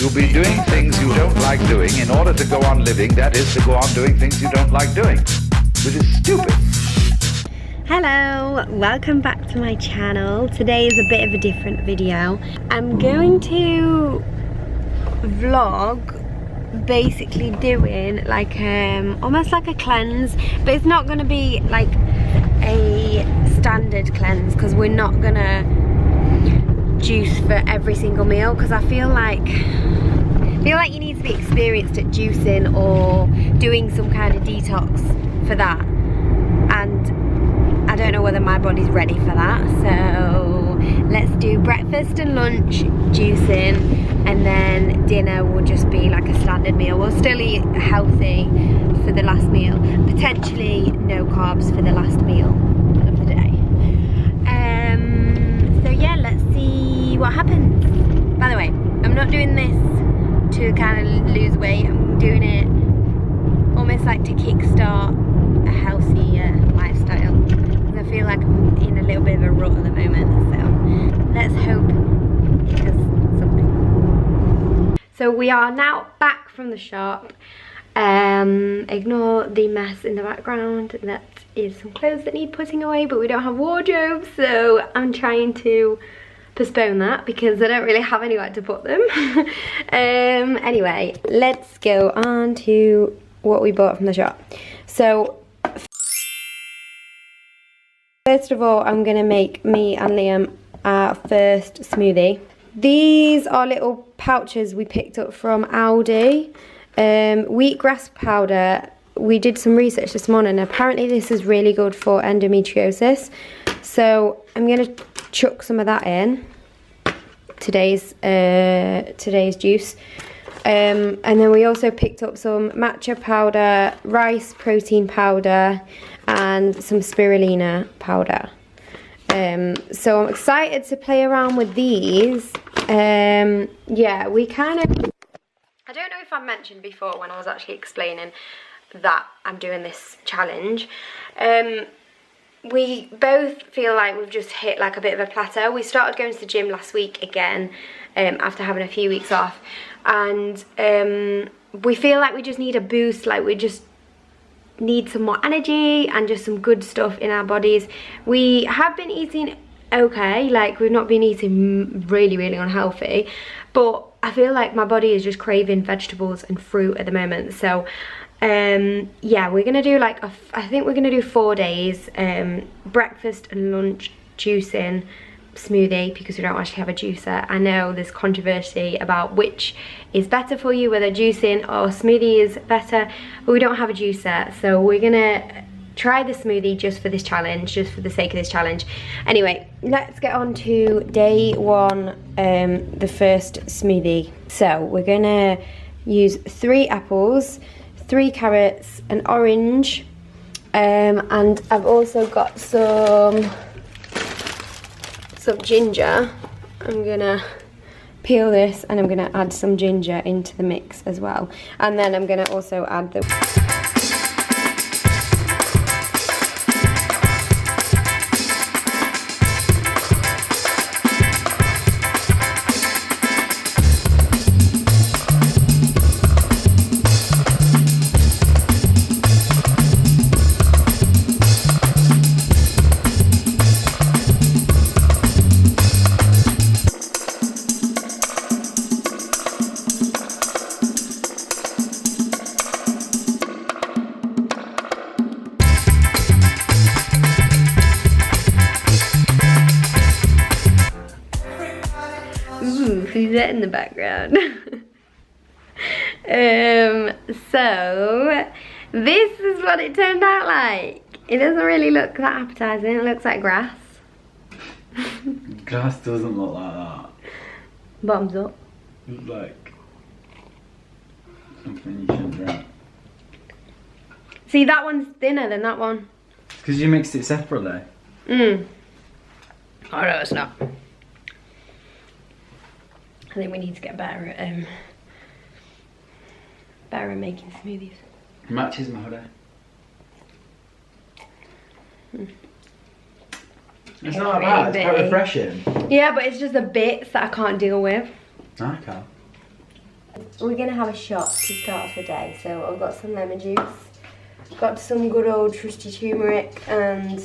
You'll be doing things you don't like doing in order to go on living, that is, to go on doing things you don't like doing, which is stupid. Hello, welcome back to my channel. Today is a bit of a different video. I'm going to vlog basically doing like almost like a cleanse, but it's not going to be like a standard cleanse because we're not gonna juice for every single meal, because I feel like you need to be experienced at juicing or doing some kind of detox for that, and I don't know whether my body's ready for that. So let's do breakfast and lunch juicing, and then dinner will just be like a standard meal. We'll still eat healthy for the last meal, potentially no carbs for the last meal of the day. So yeah, let's see what happens. By the way, I'm not doing this to kind of lose weight. I'm doing it almost like to kickstart a healthy lifestyle, because I feel like I'm in a little bit of a rut at the moment. So let's hope it does something. So we are now back from the shop. Ignore the mess in the background. That is some clothes that need putting away, but we don't have wardrobes, so I'm trying to postpone that because I don't really have anywhere to put them. Anyway, let's go on to what we bought from the shop. So first of all, I'm gonna make me and Liam our first smoothie. These are little pouches we picked up from Aldi. Wheatgrass powder. We did some research this morning. Apparently this is really good for endometriosis. So I'm gonna chuck some of that in today's juice. And then we also picked up some matcha powder, rice protein powder, and some spirulina powder. So I'm excited to play around with these. Yeah, we kind of, I don't know if I mentioned before when I was actually explaining that I'm doing this challenge. We both feel like we've just hit like a bit of a plateau. We started going to the gym last week again, after having a few weeks off, and we feel like we just need a boost, like we just need some more energy and just some good stuff in our bodies. We have been eating okay, like we've not been eating really unhealthy, but I feel like my body is just craving vegetables and fruit at the moment. So yeah, we're gonna do like I think we're gonna do 4 days, breakfast and lunch juicing smoothie, because we don't actually have a juicer. I know there's controversy about which is better for you, whether juicing or smoothie is better, but we don't have a juicer, so we're gonna try the smoothie just for this challenge, just for the sake of this challenge. Anyway, let's get on to day one, the first smoothie. So we're gonna use 3 apples, 3 carrots, an orange, and I've also got some ginger. I'm gonna peel this and I'm gonna add some ginger into the mix as well, and then I'm gonna also add the who's that in the background? So this is what it turned out like. It doesn't really look that appetizing. It looks like grass. Grass doesn't look like that. Bottoms up. It looks like something you shouldn't drink. See, that one's thinner than that one. It's because you mixed it separately. Oh no, it's not. I think we need to get better at making smoothies. Matches my hoodie. It's not bad, it's quite refreshing. Yeah, but it's just the bits that I can't deal with. I can. We're gonna have a shot to start off the day. So I've got some lemon juice, got some good old trusty turmeric and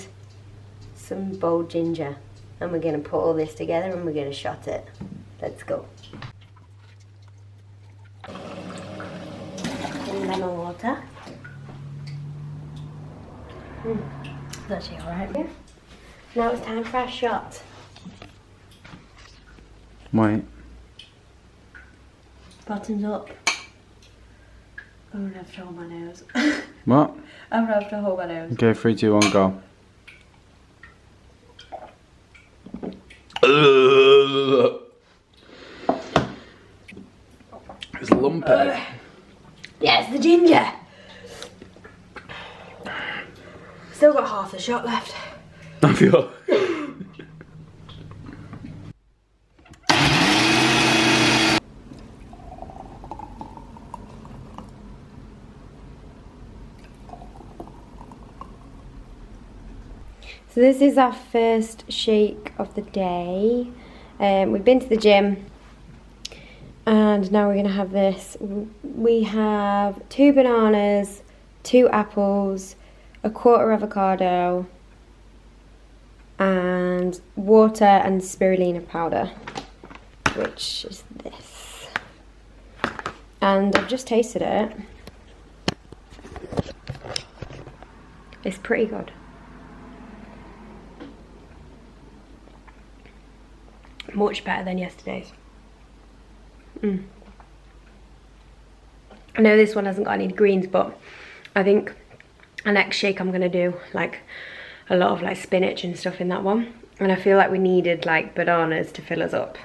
some bold ginger. And we're gonna put all this together and we're gonna shot it. Let's go. Lemon water. That's actually alright. Yeah. Now it's time for our shot. Wait. Bottoms up. I'm gonna have to hold my nose. What? I'm gonna have to hold my nose. Okay, 3, 2, 1, go. It's lumpy. Yeah, it's the ginger. Still got half the shot left. I feel. So this is our first shake of the day. We've been to the gym and now we're gonna have this. We have 2 bananas, 2 apples, a quarter avocado and water and spirulina powder, which is this. And I've just tasted it. It's pretty good. Much better than yesterday's. I know this one hasn't got any greens, but I think the next shake I'm gonna do like a lot of like spinach and stuff in that one, and I feel like we needed like bananas to fill us up.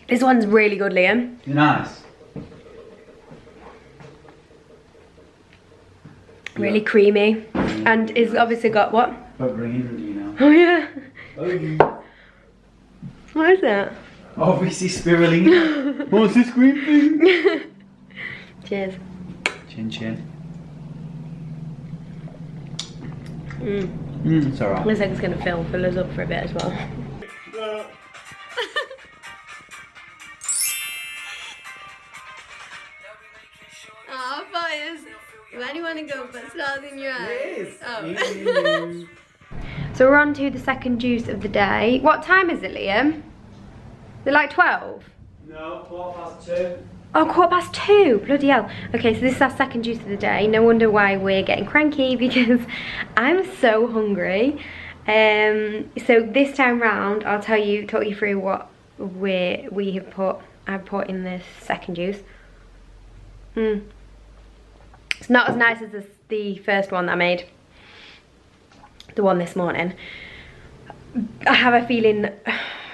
This one's really good, Liam. Nice. Really creamy, and it's obviously got what? But green, you know. Oh yeah. Oh. What is that? Obviously spirulina. What's this green thing? Cheers. Chin chin. It's alright. Looks like it's gonna fill us up for a bit as well. Oh, fires. Where do you want to go? But stars in your eyes. Oh. So we're on to the second juice of the day. What time is it, Liam? Is it like 12? No, 2:15. Oh, 2:15. Bloody hell. Okay, so this is our second juice of the day. No wonder why we're getting cranky, because I'm so hungry. So this time round, I'll talk you through what I've put in this second juice. It's not as nice as the first one that I made. The one this morning. I have a feeling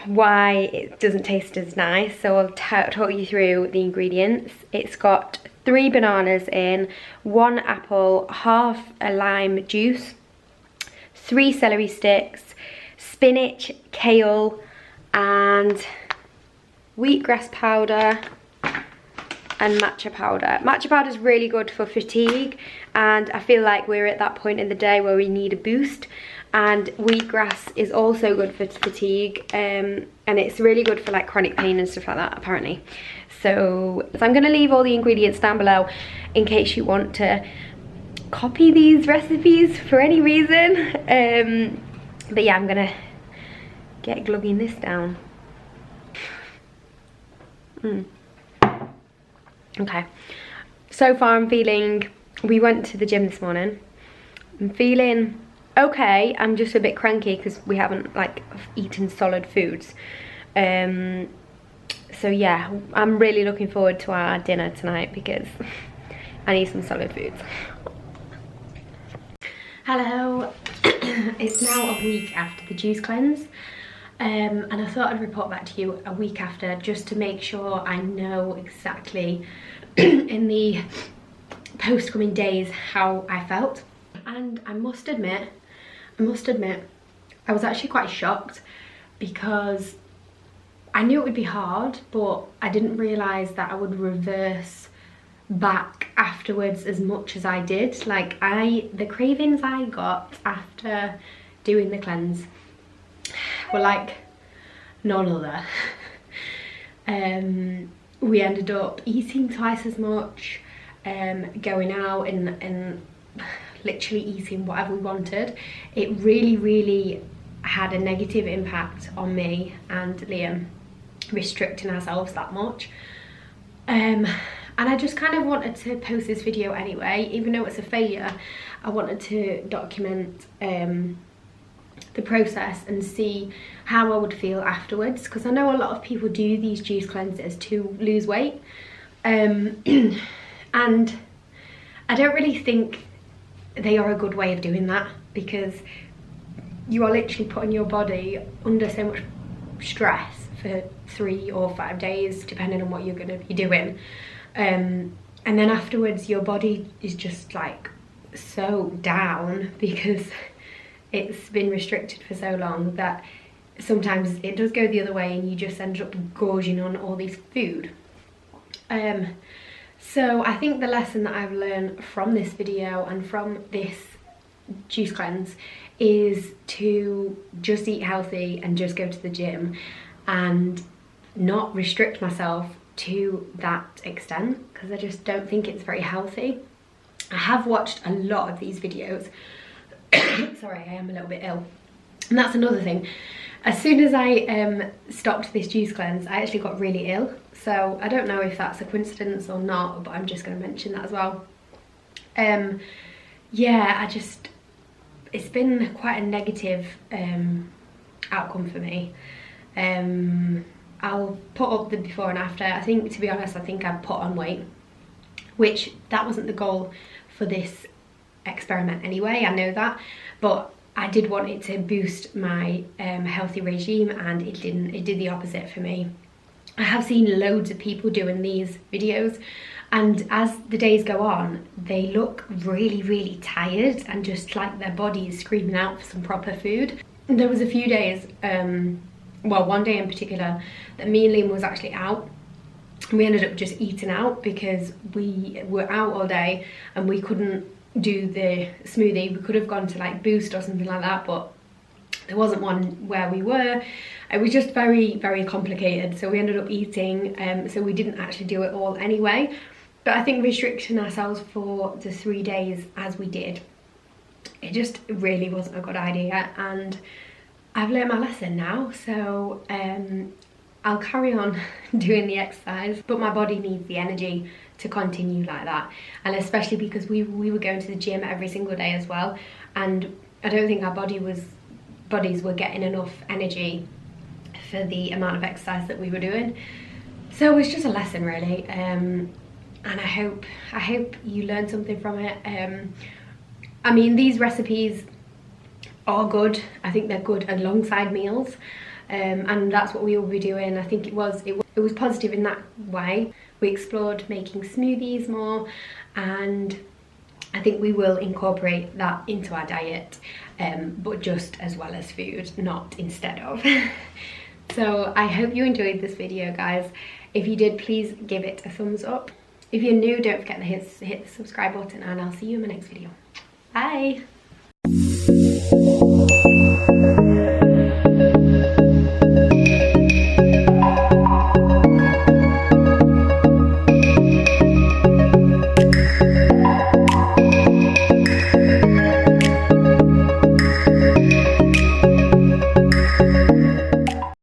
why it doesn't taste as nice, so I'll talk you through the ingredients. It's got 3 bananas in, 1 apple, half a lime juice, 3 celery sticks, spinach, kale, and wheatgrass powder and matcha powder. Matcha powder is really good for fatigue, and I feel like we're at that point in the day where we need a boost, and wheatgrass is also good for fatigue, and it's really good for like chronic pain and stuff like that apparently. So I'm going to leave all the ingredients down below in case you want to copy these recipes for any reason. But yeah, I'm going to get glugging this down. Okay, so far I'm feeling, we went to the gym this morning, I'm feeling okay. I'm just a bit cranky because we haven't like eaten solid foods. So yeah, I'm really looking forward to our dinner tonight because I need some solid foods. Hello, it's now a week after the juice cleanse. And I thought I'd report back to you a week after, just to make sure I know exactly in the post-coming days how I felt. And I must admit, I was actually quite shocked, because I knew it would be hard, but I didn't realise that I would reverse back afterwards as much as I did. Like the cravings I got after doing the cleanse were like none other. We ended up eating twice as much, going out and literally eating whatever we wanted. It really had a negative impact on me and Liam, restricting ourselves that much. And I just kind of wanted to post this video anyway, even though it's a failure. I wanted to document the process and see how I would feel afterwards, because I know a lot of people do these juice cleanses to lose weight, and I don't really think they are a good way of doing that, because you are literally putting your body under so much stress for 3 or 5 days, depending on what you're going to be doing, and then afterwards your body is just like so down because it's been restricted for so long that sometimes it does go the other way and you just end up gorging on all this food. So I think the lesson that I've learned from this video and from this juice cleanse is to just eat healthy and just go to the gym and not restrict myself to that extent, because I just don't think it's very healthy. I have watched a lot of these videos. Sorry, I am a little bit ill. And that's another thing. As soon as I stopped this juice cleanse, I actually got really ill. So I don't know if that's a coincidence or not, but I'm just going to mention that as well. Yeah, it's been quite a negative outcome for me. I'll put up the before and after. I think, to be honest, I think I've put on weight, which that wasn't the goal for this experiment anyway, I know that, but I did want it to boost my healthy regime, and it didn't. It did the opposite for me. I have seen loads of people doing these videos, and as the days go on, they look really tired and just like their body is screaming out for some proper food. And there was a few days, well, one day in particular, that me and Liam was actually out. We ended up just eating out because we were out all day and we couldn't do the smoothie. We could have gone to like Boost or something like that, but there wasn't one where we were. It was just very complicated, so we ended up eating, so we didn't actually do it all anyway. But I think restricting ourselves for the 3 days as we did, it just really wasn't a good idea, and I've learned my lesson now. So I'll carry on doing the exercise, but my body needs the energy to continue like that, and especially because we were going to the gym every single day as well, and I don't think our bodies were getting enough energy for the amount of exercise that we were doing. So it's just a lesson really, and I hope you learned something from it. I mean, these recipes are good. I think they're good alongside meals, and that's what we will be doing. I think it was positive in that way. We explored making smoothies more, and I think we will incorporate that into our diet, but just as well as food, not instead of. So I hope you enjoyed this video, guys. If you did, please give it a thumbs up. If you're new, don't forget to hit the subscribe button, and I'll see you in my next video. Bye.